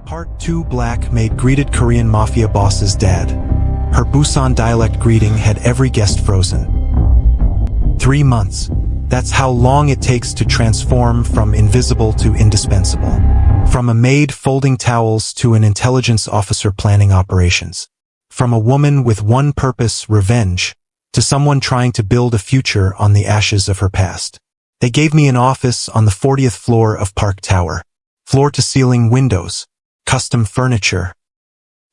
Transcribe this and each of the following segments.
Part 2. Black Maid greeted Korean Mafia boss's dad. Her Busan Dialect greeting had every guest frozen. 3 months. That's how long it takes to transform from invisible to indispensable. From a maid folding towels to an intelligence officer planning operations. From a woman with one purpose, revenge, to someone trying to build a future on the ashes of her past. They gave me an office on the 40th floor of Park Tower. Floor-to-ceiling windows. Custom furniture.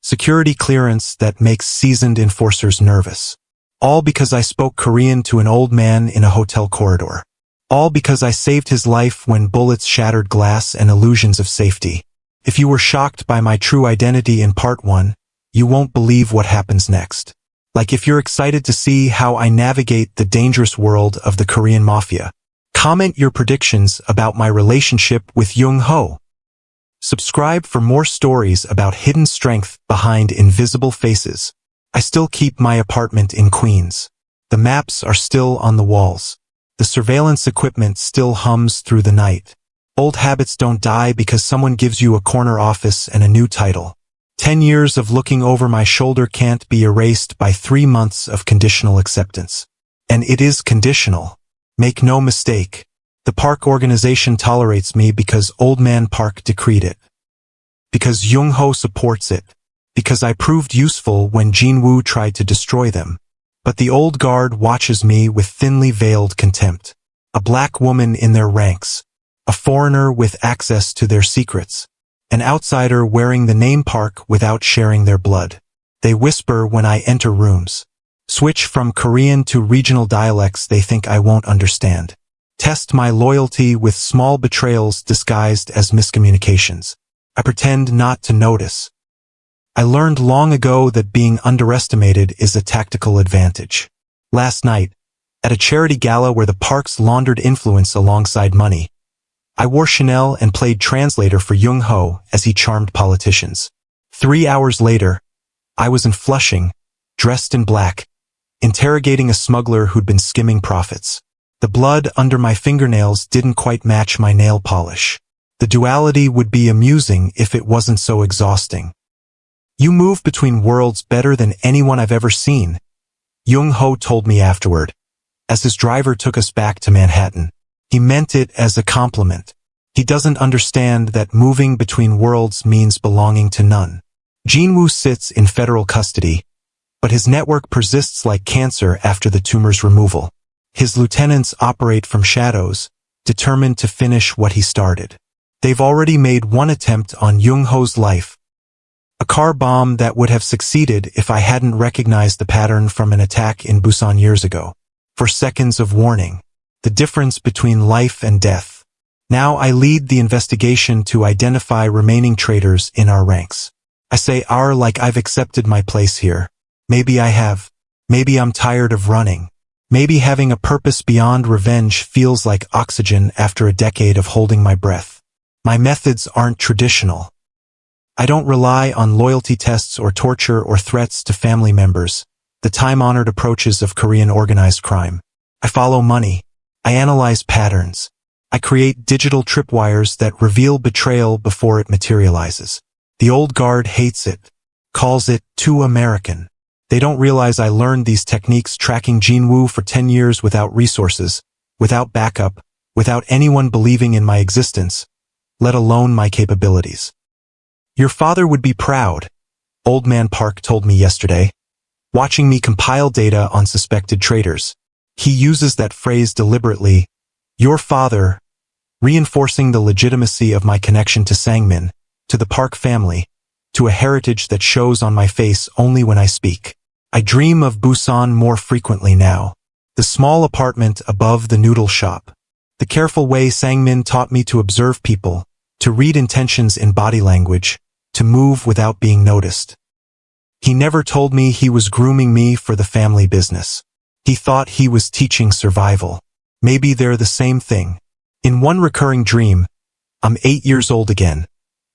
Security clearance that makes seasoned enforcers nervous. All because I spoke Korean to an old man in a hotel corridor. All because I saved his life when bullets shattered glass and illusions of safety. If you were shocked by my true identity in Part 1, you won't believe what happens next. Like if you're excited to see how I navigate the dangerous world of the Korean Mafia. Comment your predictions about my relationship with Jung Ho. Subscribe for more stories about hidden strength behind invisible faces. I still keep my apartment in Queens. The maps are still on the walls. The surveillance equipment still hums through the night. Old habits don't die because someone gives you a corner office and a new title. 10 years of looking over my shoulder can't be erased by 3 months of conditional acceptance. And it is conditional. Make no mistake. The park organization tolerates me because Old Man Park decreed it. Because Jung Ho supports it. Because I proved useful when Jinwoo tried to destroy them. But the old guard watches me with thinly veiled contempt. A black woman in their ranks. A foreigner with access to their secrets. An outsider wearing the name Park without sharing their blood. They whisper when I enter rooms. Switch from Korean to regional dialects they think I won't understand. Test my loyalty with small betrayals disguised as miscommunications. I pretend not to notice. I learned long ago that being underestimated is a tactical advantage. Last night, at a charity gala where the parks laundered influence alongside money, I wore Chanel and played translator for Jung Ho as he charmed politicians. 3 hours later, I was in Flushing, dressed in black, interrogating a smuggler who'd been skimming profits. The blood under my fingernails didn't quite match my nail polish. The duality would be amusing if it wasn't so exhausting. You move between worlds better than anyone I've ever seen, Jung Ho told me afterward, as his driver took us back to Manhattan. He meant it as a compliment. He doesn't understand that moving between worlds means belonging to none. Jinwoo sits in federal custody, but his network persists like cancer after the tumor's removal. His lieutenants operate from shadows, determined to finish what he started. They've already made one attempt on Jung Ho's life. A car bomb that would have succeeded if I hadn't recognized the pattern from an attack in Busan years ago. For seconds of warning. The difference between life and death. Now I lead the investigation to identify remaining traitors in our ranks. I say our like I've accepted my place here. Maybe I have. Maybe I'm tired of running. Maybe having a purpose beyond revenge feels like oxygen after a decade of holding my breath. My methods aren't traditional. I don't rely on loyalty tests or torture or threats to family members, the time-honored approaches of Korean organized crime. I follow money. I analyze patterns. I create digital tripwires that reveal betrayal before it materializes. The old guard hates it, calls it too American. They don't realize I learned these techniques tracking Jinwoo for 10 years without resources, without backup, without anyone believing in my existence, let alone my capabilities. Your father would be proud, Old Man Park told me yesterday, watching me compile data on suspected traitors. He uses that phrase deliberately, your father, reinforcing the legitimacy of my connection to Sangmin, to the Park family, to a heritage that shows on my face only when I speak. I dream of Busan more frequently now. The small apartment above the noodle shop. The careful way Sangmin taught me to observe people, to read intentions in body language, to move without being noticed. He never told me he was grooming me for the family business. He thought he was teaching survival. Maybe they're the same thing. In one recurring dream, I'm 8 years old again,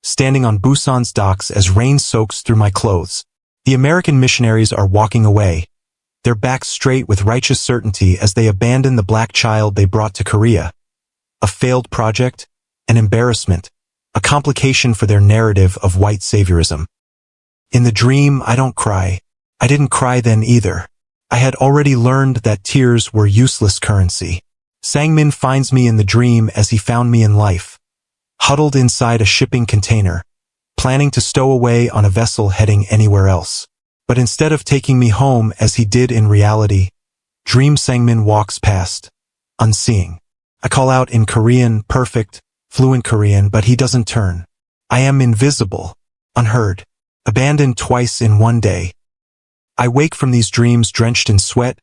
standing on Busan's docks as rain soaks through my clothes. The American missionaries are walking away, their backs straight with righteous certainty as they abandon the black child they brought to Korea. A failed project, an embarrassment, a complication for their narrative of white saviorism. In the dream, I don't cry. I didn't cry then either. I had already learned that tears were useless currency. Sangmin finds me in the dream as he found me in life, huddled inside a shipping container, planning to stow away on a vessel heading anywhere else. But instead of taking me home as he did in reality, Dream Sangmin walks past, unseeing. I call out in Korean, perfect, fluent Korean, but he doesn't turn. I am invisible, unheard, abandoned twice in one day. I wake from these dreams drenched in sweat,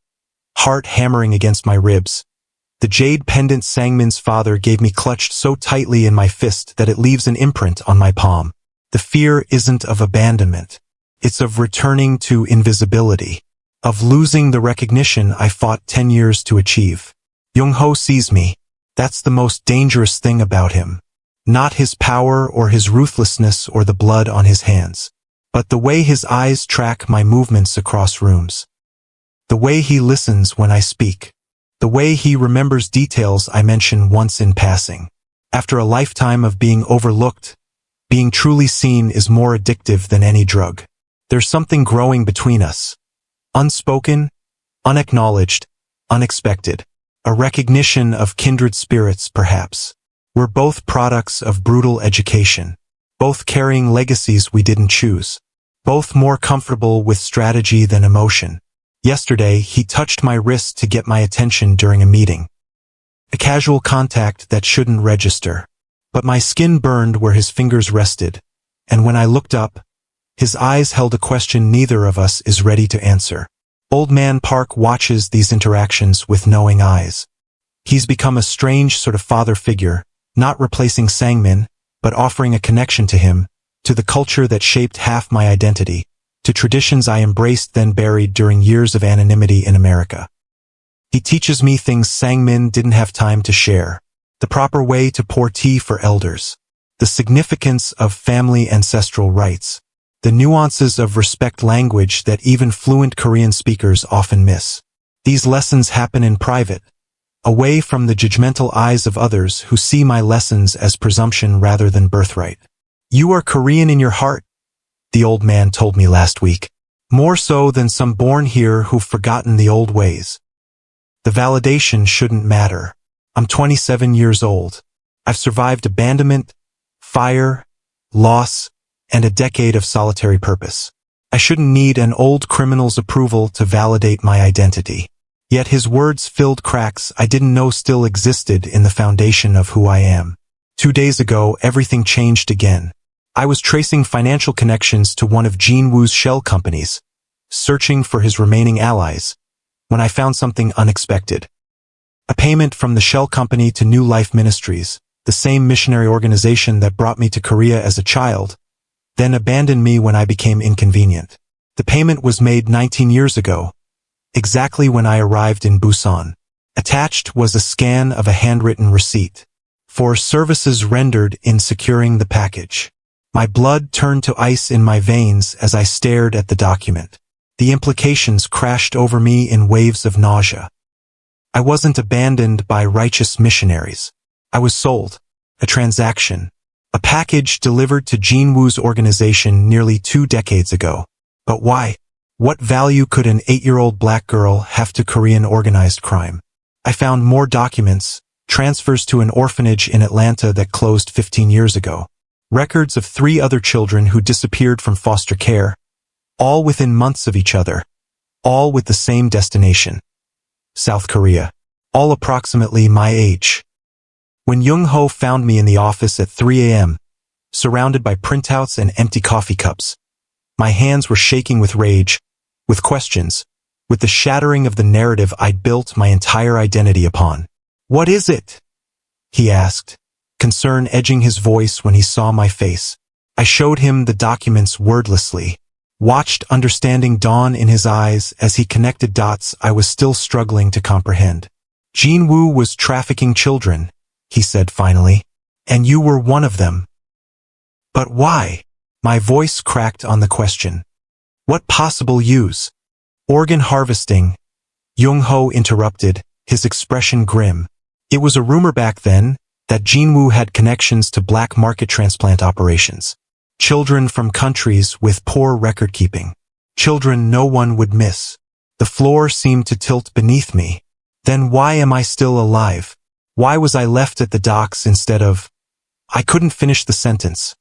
heart hammering against my ribs. The jade pendant Sangmin's father gave me clutched so tightly in my fist that it leaves an imprint on my palm. The fear isn't of abandonment. It's of returning to invisibility, of losing the recognition I fought 10 years to achieve. Jung-ho sees me. That's the most dangerous thing about him. Not his power or his ruthlessness or the blood on his hands, but the way his eyes track my movements across rooms. The way he listens when I speak. The way he remembers details I mention once in passing. After a lifetime of being overlooked, being truly seen is more addictive than any drug. There's something growing between us. Unspoken, unacknowledged, unexpected. A recognition of kindred spirits, perhaps. We're both products of brutal education. Both carrying legacies we didn't choose. Both more comfortable with strategy than emotion. Yesterday, he touched my wrist to get my attention during a meeting. A casual contact that shouldn't register. But my skin burned where his fingers rested, and when I looked up, his eyes held a question neither of us is ready to answer. Old Man Park watches these interactions with knowing eyes. He's become a strange sort of father figure, not replacing Sangmin, but offering a connection to him, to the culture that shaped half my identity, to traditions I embraced then buried during years of anonymity in America. He teaches me things Sangmin didn't have time to share. The proper way to pour tea for elders. The significance of family ancestral rites. The nuances of respect language that even fluent Korean speakers often miss. These lessons happen in private, away from the judgmental eyes of others who see my lessons as presumption rather than birthright. You are Korean in your heart, the old man told me last week. More so than some born here who've forgotten the old ways. The validation shouldn't matter. I'm 27 years old. I've survived abandonment, fire, loss, and a decade of solitary purpose. I shouldn't need an old criminal's approval to validate my identity. Yet his words filled cracks I didn't know still existed in the foundation of who I am. 2 days ago, everything changed again. I was tracing financial connections to one of Jin-woo's shell companies, searching for his remaining allies, when I found something unexpected. A payment from the shell company to New Life Ministries, the same missionary organization that brought me to Korea as a child, then abandoned me when I became inconvenient. The payment was made 19 years ago, exactly when I arrived in Busan. Attached was a scan of a handwritten receipt for services rendered in securing the package. My blood turned to ice in my veins as I stared at the document. The implications crashed over me in waves of nausea. I wasn't abandoned by righteous missionaries. I was sold. A transaction. A package delivered to Jin-woo's organization nearly 2 decades ago. But why? What value could an 8-year-old black girl have to Korean organized crime? I found more documents, transfers to an orphanage in Atlanta that closed 15 years ago. Records of 3 other children who disappeared from foster care, all within months of each other, all with the same destination. South Korea. All approximately my age. When Jung-ho found me in the office at 3 a.m., surrounded by printouts and empty coffee cups, my hands were shaking with rage, with questions, with the shattering of the narrative I'd built my entire identity upon. "What is it?" he asked, concern edging his voice when he saw my face. I showed him the documents wordlessly, watched understanding dawn in his eyes as he connected dots I was still struggling to comprehend. "Jin-woo was trafficking children," he said finally, "and you were one of them." "But why?" My voice cracked on the question. "What possible use?" "Organ harvesting," Jung-ho interrupted, his expression grim. "It was a rumor back then, that Jinwoo had connections to black market transplant operations. Children from countries with poor record-keeping. Children no one would miss. The floor seemed to tilt beneath me. Then why am I still alive? Why was I left at the docks instead of... I couldn't finish the sentence.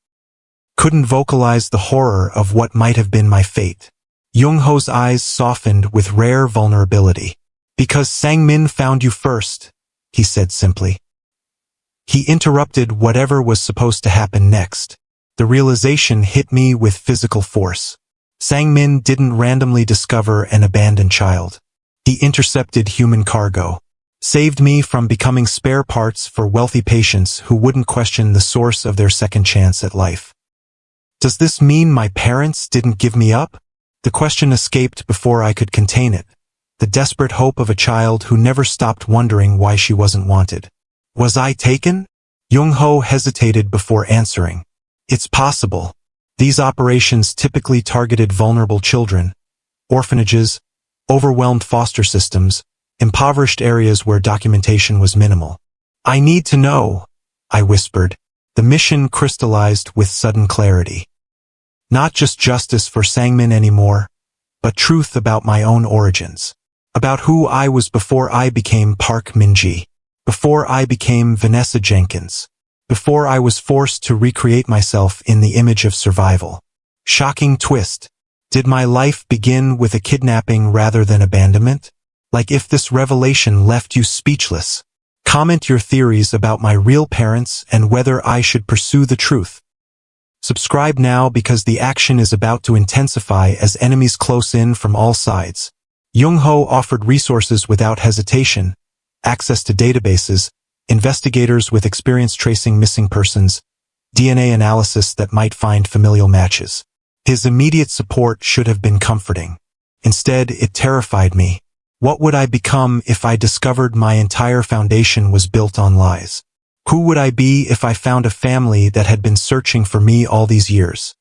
Couldn't vocalize the horror of what might have been my fate. Young-ho's eyes softened with rare vulnerability. Because Sang-min found you first, he said simply. He interrupted whatever was supposed to happen next. The realization hit me with physical force. Sang-min didn't randomly discover an abandoned child. He intercepted human cargo. Saved me from becoming spare parts for wealthy patients who wouldn't question the source of their second chance at life. Does this mean my parents didn't give me up? The question escaped before I could contain it. The desperate hope of a child who never stopped wondering why she wasn't wanted. Was I taken? Young-ho hesitated before answering. It's possible. These operations typically targeted vulnerable children, orphanages, overwhelmed foster systems, impoverished areas where documentation was minimal. I need to know, I whispered. The mission crystallized with sudden clarity. Not just justice for Sang-min anymore, but truth about my own origins. About who I was before I became Park Min-ji. Before I became Vanessa Jenkins. Before I was forced to recreate myself in the image of survival. Shocking twist. Did my life begin with a kidnapping rather than abandonment? Like if this revelation left you speechless. Comment your theories about my real parents and whether I should pursue the truth. Subscribe now because the action is about to intensify as enemies close in from all sides. Young-ho offered resources without hesitation, access to databases, investigators with experience tracing missing persons, DNA analysis that might find familial matches. His immediate support should have been comforting. Instead, it terrified me. What would I become if I discovered my entire foundation was built on lies? Who would I be if I found a family that had been searching for me all these years?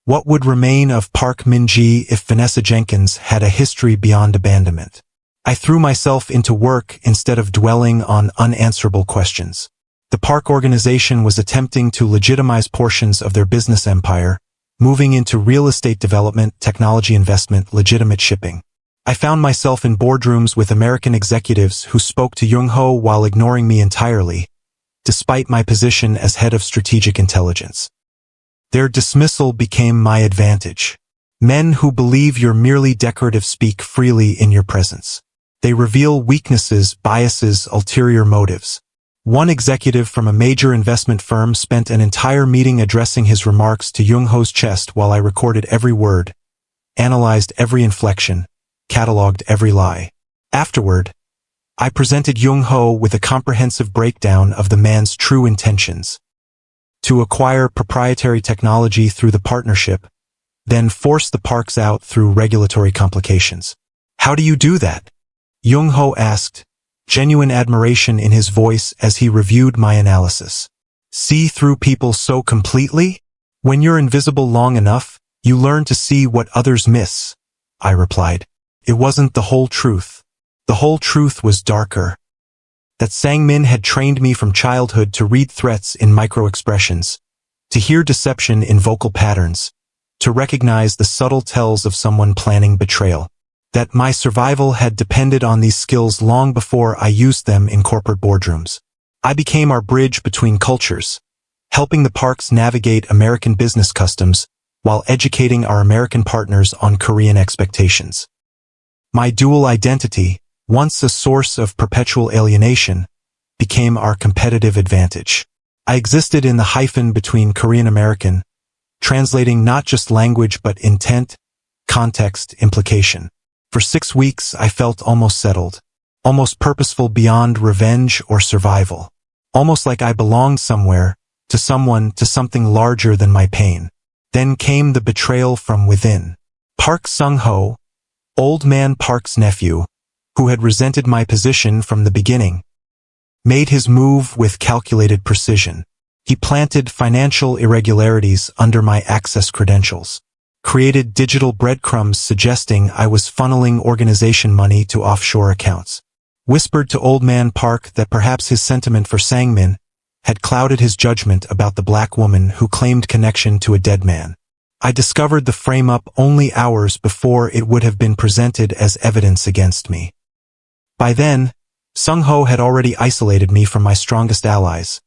What would remain of Park Min-ji if Vanessa Jenkins had a history beyond abandonment? I threw myself into work instead of dwelling on unanswerable questions. The park organization was attempting to legitimize portions of their business empire, moving into real estate development, technology investment, legitimate shipping. I found myself in boardrooms with American executives who spoke to Young-ho while ignoring me entirely, despite my position as head of strategic intelligence. Their dismissal became my advantage. Men who believe you're merely decorative speak freely in your presence. They reveal weaknesses, biases, ulterior motives. One executive from a major investment firm spent an entire meeting addressing his remarks to Young-ho's chest while I recorded every word, analyzed every inflection, catalogued every lie. Afterward, I presented Young-ho with a comprehensive breakdown of the man's true intentions. To acquire proprietary technology through the partnership, then force the parks out through regulatory complications. How do you do that? Young-ho asked, genuine admiration in his voice as he reviewed my analysis. See through people so completely? When you're invisible long enough, you learn to see what others miss, I replied. It wasn't the whole truth. The whole truth was darker. That Sang-min had trained me from childhood to read threats in micro-expressions, to hear deception in vocal patterns, to recognize the subtle tells of someone planning betrayal. That my survival had depended on these skills long before I used them in corporate boardrooms. I became our bridge between cultures, helping the parks navigate American business customs while educating our American partners on Korean expectations. My dual identity, once a source of perpetual alienation, became our competitive advantage. I existed in the hyphen between Korean-American, translating not just language but intent, context, implication. For 6 weeks I felt almost settled, almost purposeful beyond revenge or survival. Almost like I belonged somewhere, to someone, to something larger than my pain. Then came the betrayal from within. Park Sung-ho, Old Man Park's nephew, who had resented my position from the beginning, made his move with calculated precision. He planted financial irregularities under my access credentials, created digital breadcrumbs suggesting I was funneling organization money to offshore accounts, whispered to Old Man Park that perhaps his sentiment for Sang-min, had clouded his judgment about the black woman who claimed connection to a dead man. I discovered the frame-up only hours before it would have been presented as evidence against me. By then, Sung-ho had already isolated me from my strongest allies,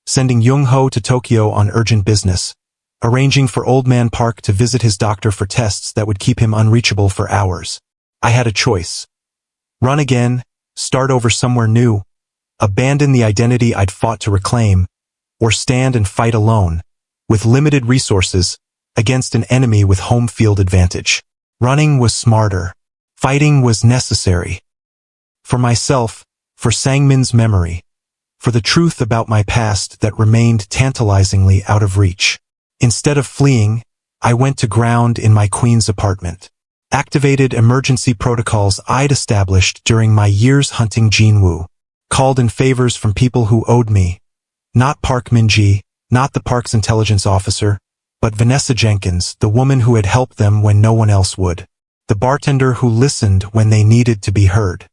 sending Jung-ho to Tokyo on urgent business, arranging for Old Man Park to visit his doctor for tests that would keep him unreachable for hours. I had a choice. Run again, start over somewhere new, abandon the identity I'd fought to reclaim, or stand and fight alone, with limited resources, against an enemy with home field advantage. Running was smarter. Fighting was necessary. For myself, for Sangmin's memory, for the truth about my past that remained tantalizingly out of reach. Instead of fleeing, I went to ground in my queen's apartment. Activated emergency protocols I'd established during my years hunting Jinwoo. Called in favors from people who owed me. Not Park Min-ji, not the park's intelligence officer, but Vanessa Jenkins, the woman who had helped them when no one else would. The bartender who listened when they needed to be heard.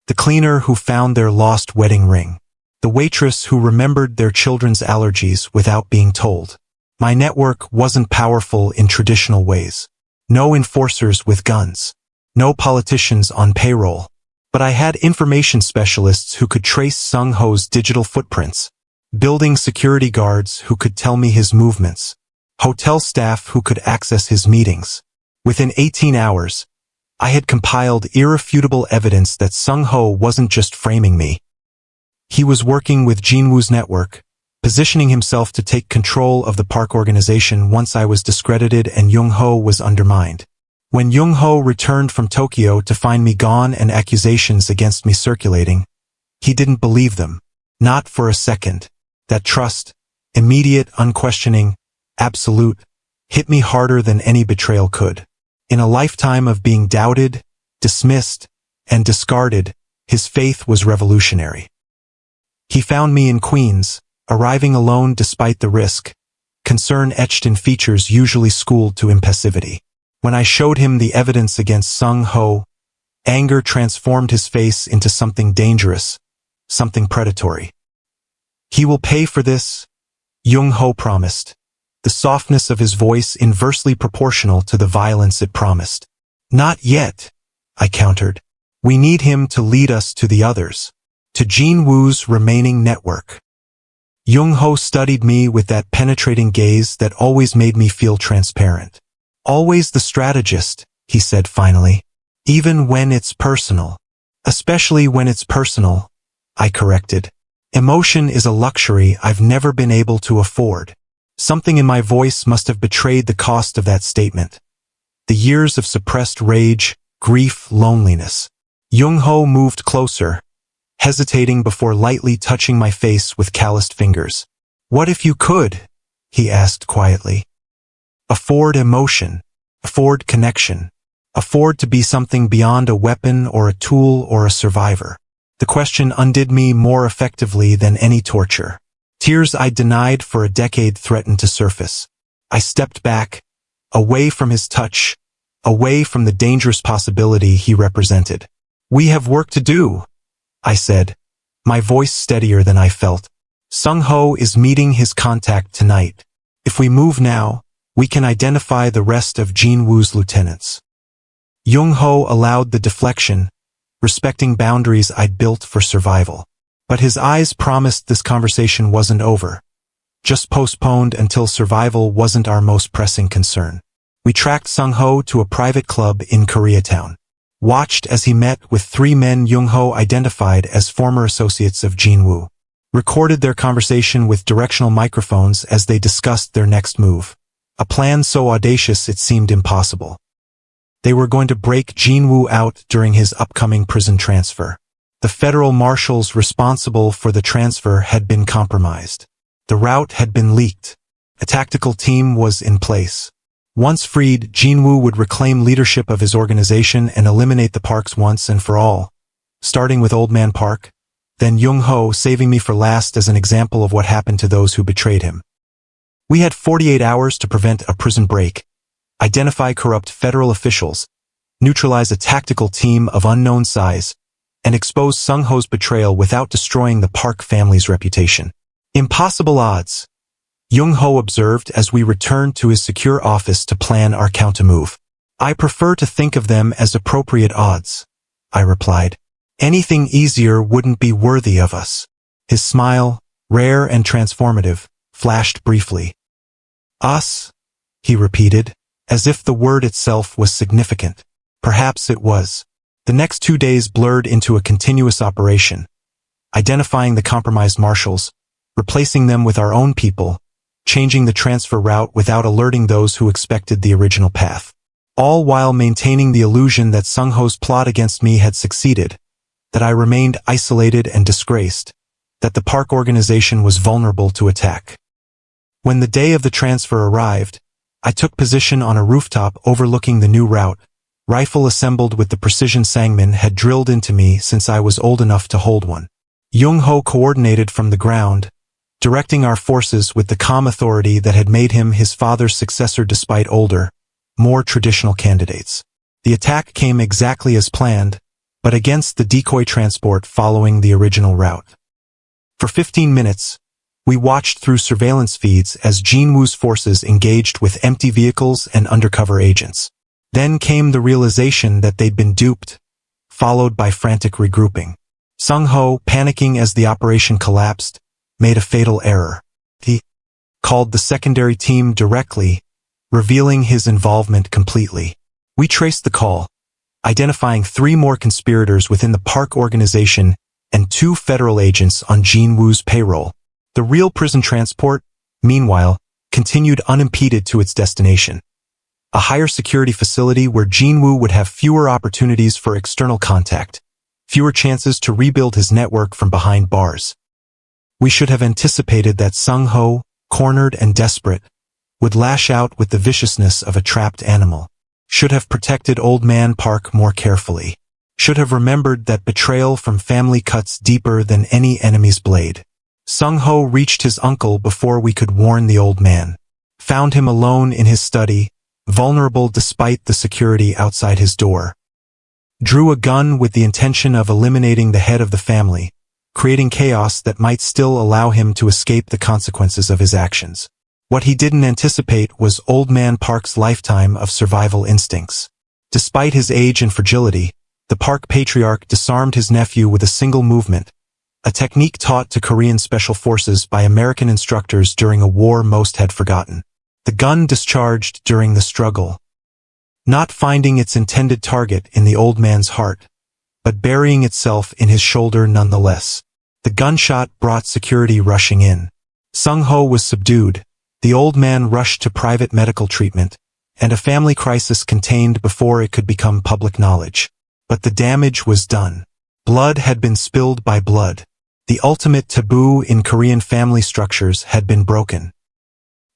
The cleaner who found their lost wedding ring. The waitress who remembered their children's allergies without being told. My network wasn't powerful in traditional ways. No enforcers with guns. No politicians on payroll. But I had information specialists who could trace Sung-ho's digital footprints. Building security guards who could tell me his movements. Hotel staff who could access his meetings. Within 18 hours, I had compiled irrefutable evidence that Sung-ho wasn't just framing me. He was working with Jinwoo's network, positioning himself to take control of the park organization once I was discredited and Jung-ho was undermined. When Jung-ho returned from Tokyo to find me gone and accusations against me circulating, he didn't believe them. Not for a second. That trust, immediate, unquestioning, absolute, hit me harder than any betrayal could. In a lifetime of being doubted, dismissed, and discarded, his faith was revolutionary. He found me in Queens, arriving alone despite the risk, concern etched in features usually schooled to impassivity. When I showed him the evidence against Sung-ho, anger transformed his face into something dangerous, something predatory. He will pay for this, Jung-ho promised, the softness of his voice inversely proportional to the violence it promised. Not yet, I countered. We need him to lead us to the others, to Jinwoo's remaining network. Jung-ho studied me with that penetrating gaze that always made me feel transparent. Always the strategist, he said finally. Even when it's personal. Especially when it's personal, I corrected. Emotion is a luxury I've never been able to afford. Something in my voice must have betrayed the cost of that statement. The years of suppressed rage, grief, loneliness. Jung-ho moved closer, hesitating before lightly touching my face with calloused fingers. What if you could? He asked quietly. Afford emotion, afford connection, afford to be something beyond a weapon or a tool or a survivor. The question undid me more effectively than any torture. Tears I denied for a decade threatened to surface. I stepped back, away from his touch, away from the dangerous possibility he represented. We have work to do, I said, my voice steadier than I felt. Sung-ho is meeting his contact tonight. If we move now, we can identify the rest of Jinwoo's lieutenants. Jung-ho allowed the deflection, respecting boundaries I'd built for survival. But his eyes promised this conversation wasn't over. Just postponed until survival wasn't our most pressing concern. We tracked Sung-ho to a private club in Koreatown. Watched as he met with 3 men Jung-ho identified as former associates of Jinwoo. Recorded their conversation with directional microphones as they discussed their next move. A plan so audacious it seemed impossible. They were going to break Jinwoo out during his upcoming prison transfer. The federal marshals responsible for the transfer had been compromised. The route had been leaked. A tactical team was in place. Once freed, Jinwoo would reclaim leadership of his organization and eliminate the parks once and for all. Starting with Old Man Park, then Jung-ho, saving me for last as an example of what happened to those who betrayed him. We had 48 hours to prevent a prison break, identify corrupt federal officials, neutralize a tactical team of unknown size, and expose Sung-ho's betrayal without destroying the Park family's reputation. Impossible odds, Jung-ho observed as we returned to his secure office to plan our countermove. I prefer to think of them as appropriate odds, I replied. Anything easier wouldn't be worthy of us. His smile, rare and transformative, flashed briefly. Us? He repeated, as if the word itself was significant. Perhaps it was. The next 2 days blurred into a continuous operation, identifying the compromised marshals, replacing them with our own people, changing the transfer route without alerting those who expected the original path. All while maintaining the illusion that Sung-ho's plot against me had succeeded, that I remained isolated and disgraced, that the park organization was vulnerable to attack. When the day of the transfer arrived, I took position on a rooftop overlooking the new route, rifle assembled with the precision Sangmin had drilled into me since I was old enough to hold one. Jung-ho coordinated from the ground, directing our forces with the calm authority that had made him his father's successor despite older, more traditional candidates. The attack came exactly as planned, but against the decoy transport following the original route. For 15 minutes, we watched through surveillance feeds as Jinwoo's forces engaged with empty vehicles and undercover agents. Then came the realization that they'd been duped, followed by frantic regrouping. Sung-ho, panicking as the operation collapsed, made a fatal error. He called the secondary team directly, revealing his involvement completely. We traced the call, identifying 3 more conspirators within the park organization and 2 federal agents on Jinwoo's payroll. The real prison transport, meanwhile, continued unimpeded to its destination. A higher security facility where Jinwoo would have fewer opportunities for external contact, fewer chances to rebuild his network from behind bars. We should have anticipated that Sung-ho, cornered and desperate, would lash out with the viciousness of a trapped animal. Should have protected Old Man Park more carefully. Should have remembered that betrayal from family cuts deeper than any enemy's blade. Sung-ho reached his uncle before we could warn the old man. Found him alone in his study, vulnerable despite the security outside his door. Drew a gun with the intention of eliminating the head of the family, creating chaos that might still allow him to escape the consequences of his actions. What he didn't anticipate was Old Man Park's lifetime of survival instincts. Despite his age and fragility, the park patriarch disarmed his nephew with a single movement, a technique taught to Korean special forces by American instructors during a war most had forgotten. The gun discharged during the struggle, not finding its intended target in the old man's heart, but burying itself in his shoulder nonetheless. The gunshot brought security rushing in. Sung-ho was subdued, the old man rushed to private medical treatment, and a family crisis contained before it could become public knowledge. But the damage was done. Blood had been spilled by blood. The ultimate taboo in Korean family structures had been broken.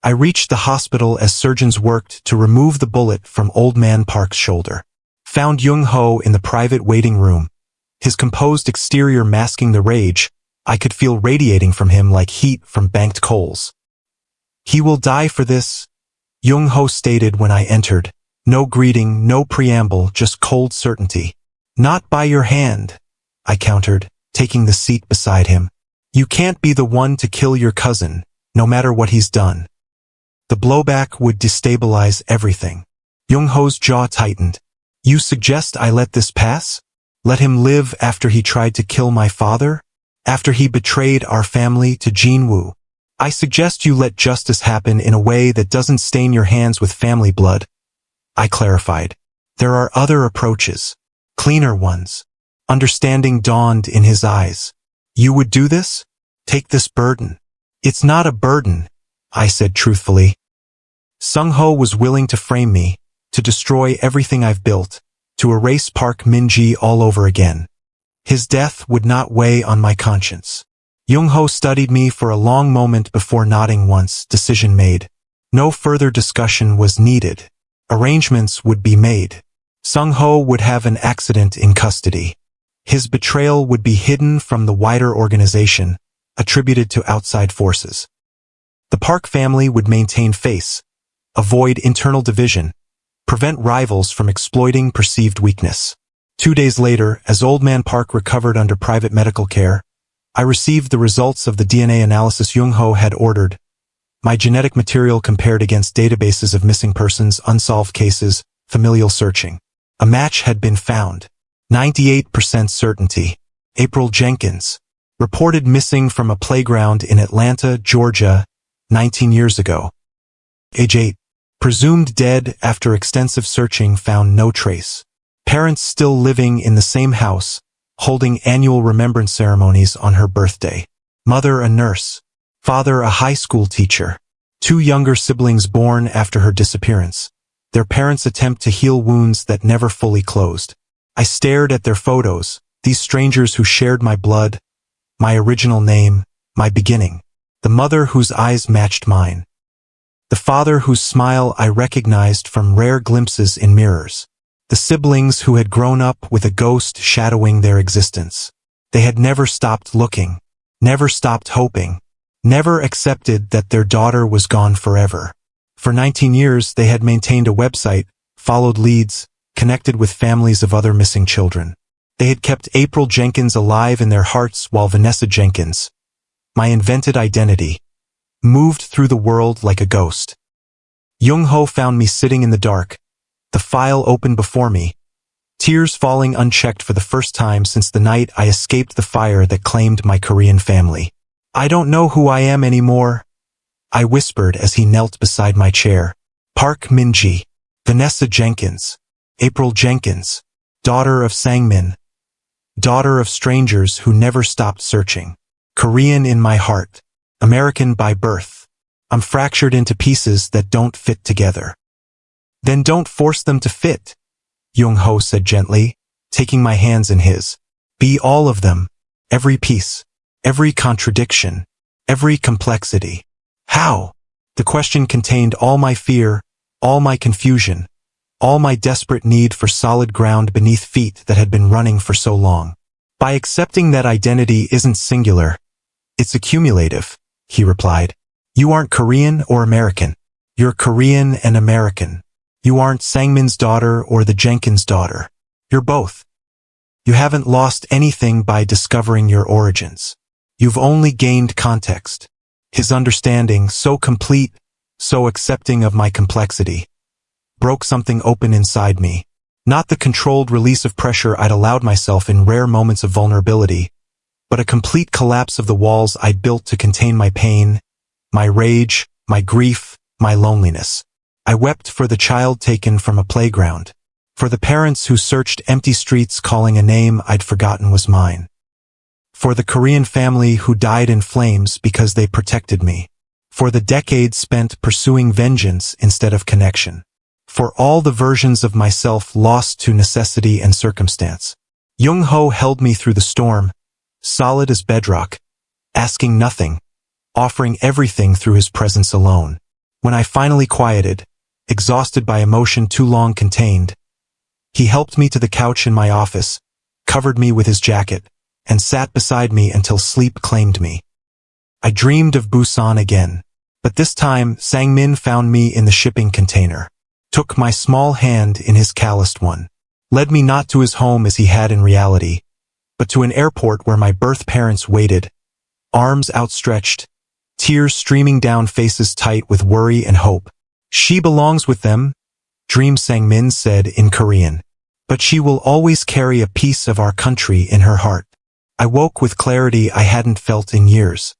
I reached the hospital as surgeons worked to remove the bullet from Old Man Park's shoulder. Found Jung-ho in the private waiting room, his composed exterior masking the rage I could feel radiating from him like heat from banked coals. "He will die for this," Jung-ho stated when I entered. No greeting, no preamble, just cold certainty. "Not by your hand," I countered, taking the seat beside him. "You can't be the one to kill your cousin, no matter what he's done. The blowback would destabilize everything." Jung-ho's jaw tightened. "You suggest I let this pass? Let him live after he tried to kill my father? After he betrayed our family to Jinwoo? I suggest you let justice happen in a way that doesn't stain your hands with family blood," I clarified. "There are other approaches. Cleaner ones." Understanding dawned in his eyes. "You would do this? Take this burden?" "It's not a burden," I said truthfully. Sung-ho was willing to frame me, to destroy everything I've built, to erase Park Min-ji all over again. His death would not weigh on my conscience. Jung-ho studied me for a long moment before nodding once, decision made. No further discussion was needed. Arrangements would be made. Sung-ho would have an accident in custody. His betrayal would be hidden from the wider organization, attributed to outside forces. The Park family would maintain face, avoid internal division, prevent rivals from exploiting perceived weakness. 2 days later, as Old Man Park recovered under private medical care, I received the results of the DNA analysis Jung-ho had ordered. My genetic material compared against databases of missing persons, unsolved cases, familial searching. A match had been found. 98% certainty. April Jenkins. Reported missing from a playground in Atlanta, Georgia, 19 years ago. Age 8. Presumed dead after extensive searching found no trace. Parents still living in the same house, holding annual remembrance ceremonies on her birthday. Mother a nurse. Father a high school teacher. 2 younger siblings born after her disappearance. Their parents attempt to heal wounds that never fully closed. I stared at their photos, these strangers who shared my blood, my original name, my beginning. The mother whose eyes matched mine. The father whose smile I recognized from rare glimpses in mirrors. The siblings who had grown up with a ghost shadowing their existence. They had never stopped looking, never stopped hoping, never accepted that their daughter was gone forever. For 19 years they had maintained a website, followed leads, connected with families of other missing children. They had kept April Jenkins alive in their hearts while Vanessa Jenkins, my invented identity, moved through the world like a ghost. Jung-ho found me sitting in the dark, the file open before me, tears falling unchecked for the first time since the night I escaped the fire that claimed my Korean family. I don't know who I am anymore, I whispered as he knelt beside my chair. Park Min-ji, Vanessa Jenkins, April Jenkins, daughter of Sang-min, daughter of strangers who never stopped searching. Korean in my heart, American by birth. I'm fractured into pieces that don't fit together. Then don't force them to fit, Jung-ho said gently, taking my hands in his. Be all of them, every piece, every contradiction, every complexity. How? The question contained all my fear, all my confusion, all my desperate need for solid ground beneath feet that had been running for so long. By accepting that identity isn't singular, it's accumulative, he replied. You aren't Korean or American. You're Korean and American. You aren't Sang-min's daughter or the Jenkins daughter. You're both. You haven't lost anything by discovering your origins. You've only gained context. His understanding, so complete, so accepting of my complexity, broke something open inside me. Not the controlled release of pressure I'd allowed myself in rare moments of vulnerability, but a complete collapse of the walls I'd built to contain my pain, my rage, my grief, my loneliness. I wept for the child taken from a playground, for the parents who searched empty streets calling a name I'd forgotten was mine, for the Korean family who died in flames because they protected me, for the decades spent pursuing vengeance instead of connection, for all the versions of myself lost to necessity and circumstance. Jung-ho held me through the storm, solid as bedrock, asking nothing, offering everything through his presence alone. When I finally quieted, exhausted by emotion too long contained, he helped me to the couch in my office, covered me with his jacket, and sat beside me until sleep claimed me. I dreamed of Busan again, but this time Sang-min found me in the shipping container, took my small hand in his calloused one, led me not to his home as he had in reality, but to an airport where my birth parents waited, arms outstretched, tears streaming down faces tight with worry and hope. She belongs with them, Dream Sang-min said in Korean, but she will always carry a piece of our country in her heart. I woke with clarity I hadn't felt in years.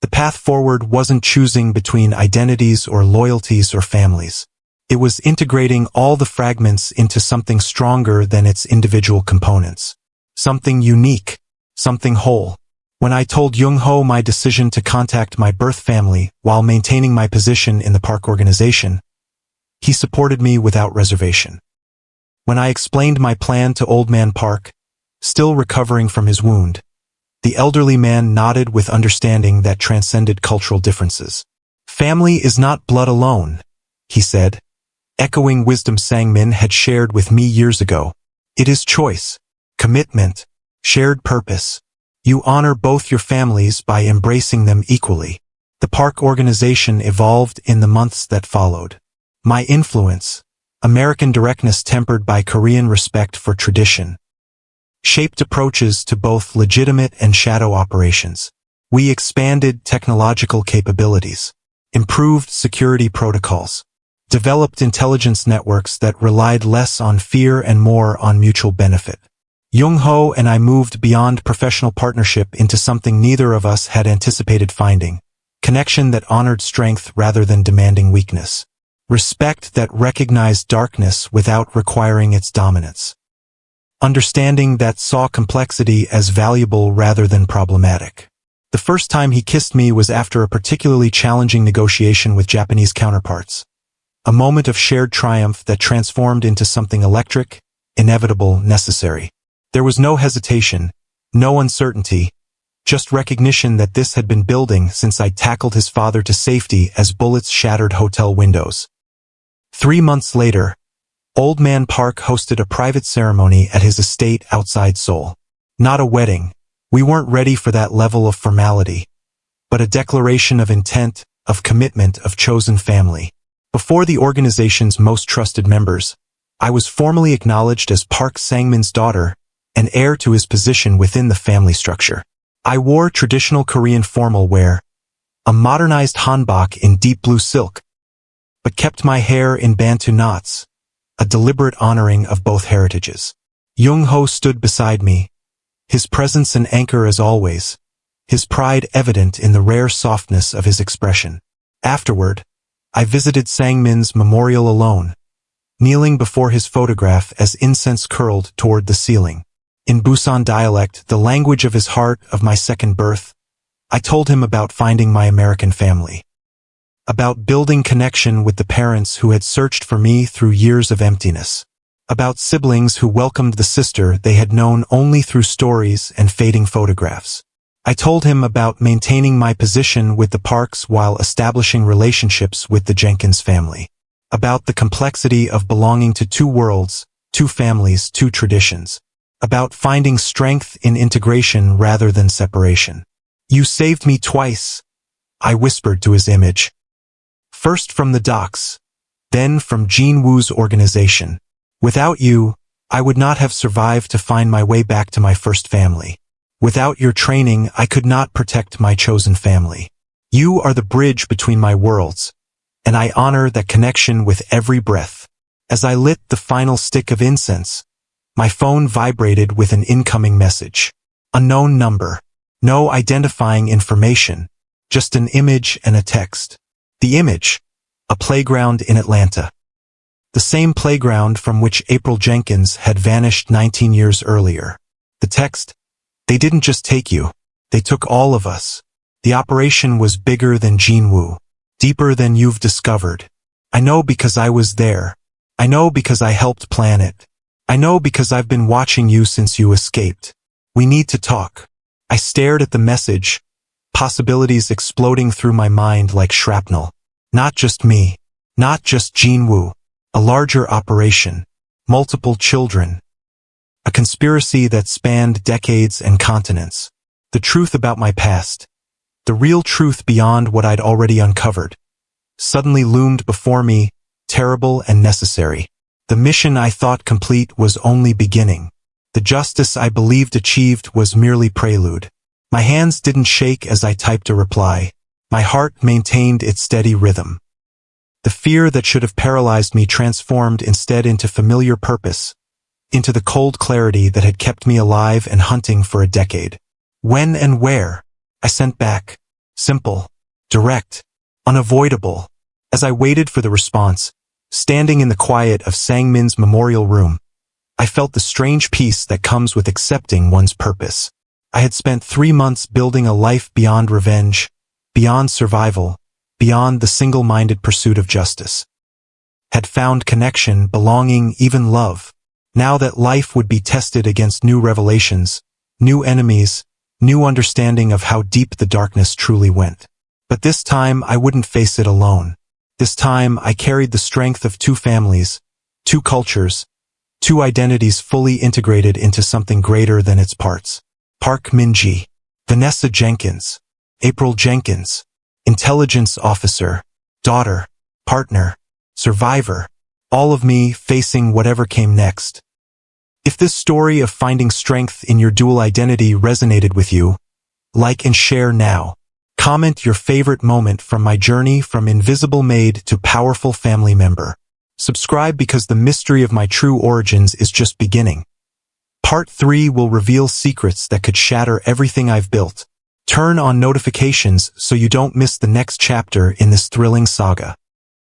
The path forward wasn't choosing between identities or loyalties or families. It was integrating all the fragments into something stronger than its individual components. Something unique, something whole. When I told Jung-ho my decision to contact my birth family while maintaining my position in the Park organization, he supported me without reservation. When I explained my plan to Old Man Park, still recovering from his wound, the elderly man nodded with understanding that transcended cultural differences. Family is not blood alone, he said, echoing wisdom Sang-min had shared with me years ago. It is choice, commitment, shared purpose. You honor both your families by embracing them equally. The Park organization evolved in the months that followed. My influence, American directness tempered by Korean respect for tradition, shaped approaches to both legitimate and shadow operations. We expanded technological capabilities, improved security protocols, developed intelligence networks that relied less on fear and more on mutual benefit. Jung-ho and I moved beyond professional partnership into something neither of us had anticipated finding: connection that honored strength rather than demanding weakness. Respect that recognized darkness without requiring its dominance. Understanding that saw complexity as valuable rather than problematic. The first time he kissed me was after a particularly challenging negotiation with Japanese counterparts. A moment of shared triumph that transformed into something electric, inevitable, necessary. There was no hesitation, no uncertainty, just recognition that this had been building since I'd tackled his father to safety as bullets shattered hotel windows. 3 months later, Old Man Park hosted a private ceremony at his estate outside Seoul. Not a wedding. We weren't ready for that level of formality, but a declaration of intent, of commitment, of chosen family. Before the organization's most trusted members, I was formally acknowledged as Park Sang-min's daughter, and heir to his position within the family structure. I wore traditional Korean formal wear, a modernized hanbok in deep blue silk, but kept my hair in bantu knots, a deliberate honoring of both heritages. Jung-ho stood beside me, his presence an anchor as always, his pride evident in the rare softness of his expression. Afterward, I visited Sang-min's memorial alone, kneeling before his photograph as incense curled toward the ceiling. In Busan Dialect, the language of his heart, of my second birth, I told him about finding my American family. About building connection with the parents who had searched for me through years of emptiness. About siblings who welcomed the sister they had known only through stories and fading photographs. I told him about maintaining my position with the Parks while establishing relationships with the Jenkins family. About the complexity of belonging to two worlds, two families, two traditions. About finding strength in integration rather than separation. "You saved me twice," I whispered to his image. First from the docks, then from Jean Woo's organization. Without you, I would not have survived to find my way back to my first family. Without your training, I could not protect my chosen family. You are the bridge between my worlds, and I honor that connection with every breath. As I lit the final stick of incense, my phone vibrated with an incoming message. Unknown number. No identifying information, just an image and a text. The image, a playground in Atlanta. The same playground from which April Jenkins had vanished 19 years earlier. The text, "They didn't just take you, they took all of us. The operation was bigger than Jean Woo, deeper than you've discovered. I know because I was there. I know because I helped plan it. I know because I've been watching you since you escaped. We need to talk." I stared at the message, possibilities exploding through my mind like shrapnel. Not just me, not just Jean Woo. A larger operation, multiple children. A conspiracy that spanned decades and continents. The truth about my past, the real truth beyond what I'd already uncovered, suddenly loomed before me, terrible and necessary. The mission I thought complete was only beginning. The justice I believed achieved was merely prelude. My hands didn't shake as I typed a reply. My heart maintained its steady rhythm. The fear that should have paralyzed me transformed instead into familiar purpose, into the cold clarity that had kept me alive and hunting for a decade. When and where? I sent back. Simple, direct, unavoidable. As I waited for the response, standing in the quiet of Sang-min's memorial room, I felt the strange peace that comes with accepting one's purpose. I had spent 3 months building a life beyond revenge, beyond survival, beyond the single-minded pursuit of justice. Had found connection, belonging, even love. Now that life would be tested against new revelations, new enemies, new understanding of how deep the darkness truly went. But this time I wouldn't face it alone. This time I carried the strength of two families, two cultures, two identities fully integrated into something greater than its parts. Park Min-ji, Vanessa Jenkins, April Jenkins, intelligence officer, daughter, partner, survivor, all of me facing whatever came next. If this story of finding strength in your dual identity resonated with you, like and share now. Comment your favorite moment from my journey from invisible maid to powerful family member. Subscribe because the mystery of my true origins is just beginning. Part 3 will reveal secrets that could shatter everything I've built. Turn on notifications so you don't miss the next chapter in this thrilling saga.